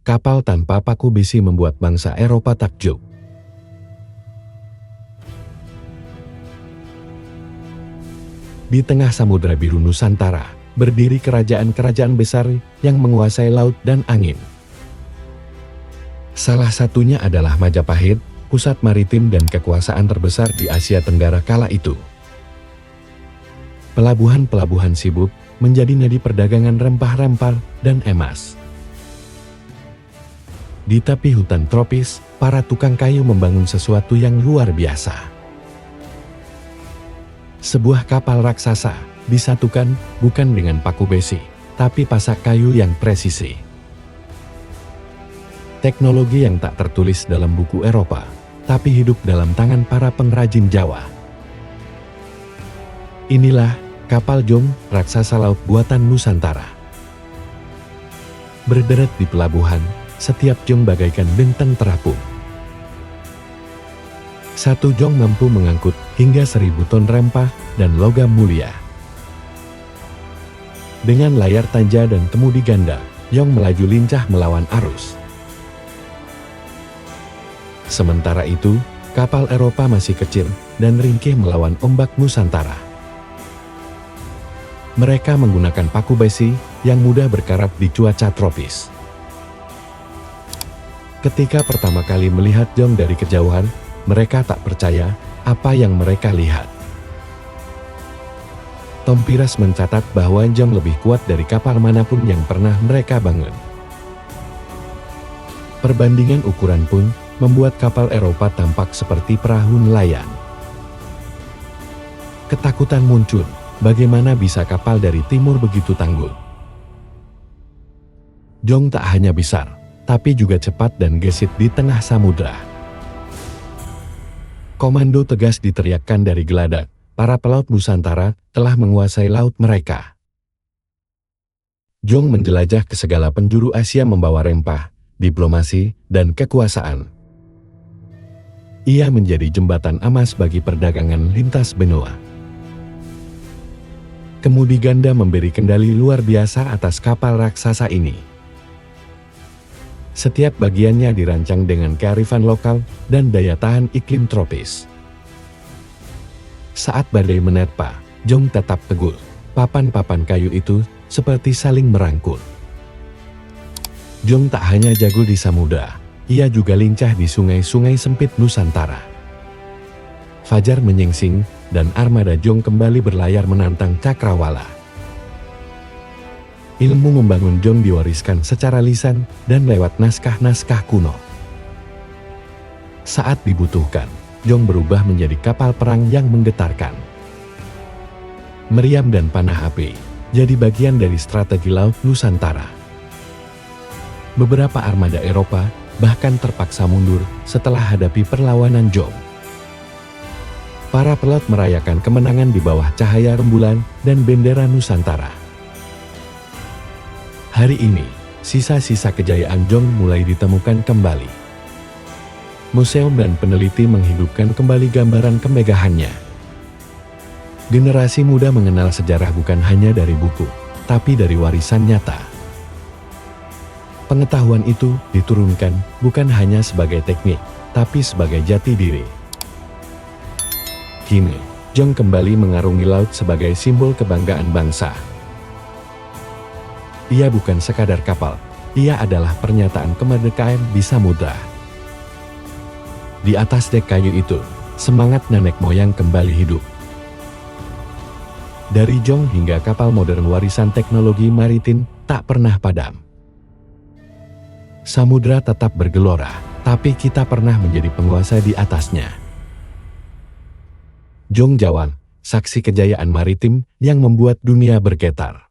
kapal tanpa paku besi membuat bangsa Eropa takjub. Di tengah Samudra Biru Nusantara, berdiri kerajaan-kerajaan besar yang menguasai laut dan angin. Salah satunya adalah Majapahit, pusat maritim dan kekuasaan terbesar di Asia Tenggara kala itu. Pelabuhan-pelabuhan sibuk menjadi nadi perdagangan rempah-rempah dan emas. Di tepi hutan tropis, para tukang kayu membangun sesuatu yang luar biasa. Sebuah kapal raksasa disatukan bukan dengan paku besi, tapi pasak kayu yang presisi. Teknologi yang tak tertulis dalam buku Eropa, tapi hidup dalam tangan para pengrajin Jawa. Inilah kapal Jong, raksasa laut buatan Nusantara. Berderet di pelabuhan, setiap jong bagaikan benteng terapung. Satu jong mampu mengangkut hingga 1000 ton rempah dan logam mulia. Dengan layar tanja dan kemudi ganda, jong melaju lincah melawan arus. Sementara itu, kapal Eropa masih kecil dan ringkih melawan ombak Nusantara. Mereka menggunakan paku besi yang mudah berkarat di cuaca tropis. Ketika pertama kali melihat jong dari kejauhan, mereka tak percaya apa yang mereka lihat. Tom Piras mencatat bahwa jong lebih kuat dari kapal manapun yang pernah mereka bangun. Perbandingan ukuran pun membuat kapal Eropa tampak seperti perahu nelayan. Ketakutan muncul. Bagaimana bisa kapal dari timur begitu tangguh? Jong tak hanya besar, tapi juga cepat dan gesit di tengah samudra. Komando tegas diteriakkan dari geladak. Para pelaut Nusantara telah menguasai laut mereka. Jong menjelajah ke segala penjuru Asia membawa rempah, diplomasi, dan kekuasaan. Ia menjadi jembatan emas bagi perdagangan lintas benua. Kemudi ganda memberi kendali luar biasa atas kapal raksasa ini. Setiap bagiannya dirancang dengan kearifan lokal dan daya tahan iklim tropis. Saat badai menerpa, jong tetap teguh. Papan-papan kayu itu seperti saling merangkul. Jong tak hanya jago di samudra, ia juga lincah di sungai-sungai sempit Nusantara. Fajar menyingsing, dan armada jong kembali berlayar menantang cakrawala. Ilmu membangun jong diwariskan secara lisan dan lewat naskah-naskah kuno. Saat dibutuhkan, jong berubah menjadi kapal perang yang menggetarkan. Meriam dan panah api jadi bagian dari strategi laut Nusantara. Beberapa armada Eropa bahkan terpaksa mundur setelah hadapi perlawanan jong. Para pelaut merayakan kemenangan di bawah cahaya rembulan dan bendera Nusantara. Hari ini, sisa-sisa kejayaan jong mulai ditemukan kembali. Museum dan peneliti menghidupkan kembali gambaran kemegahannya. Generasi muda mengenal sejarah bukan hanya dari buku, tapi dari warisan nyata. Pengetahuan itu diturunkan bukan hanya sebagai teknik, tapi sebagai jati diri. Kini, jong kembali mengarungi laut sebagai simbol kebanggaan bangsa. Ia bukan sekadar kapal, ia adalah pernyataan kemerdekaan di samudra. Di atas dek kayu itu, semangat nenek moyang kembali hidup. Dari jong hingga kapal modern warisan teknologi maritim tak pernah padam. Samudra tetap bergelora, tapi kita pernah menjadi penguasa di atasnya. Jong Jawang, saksi kejayaan maritim yang membuat dunia bergetar.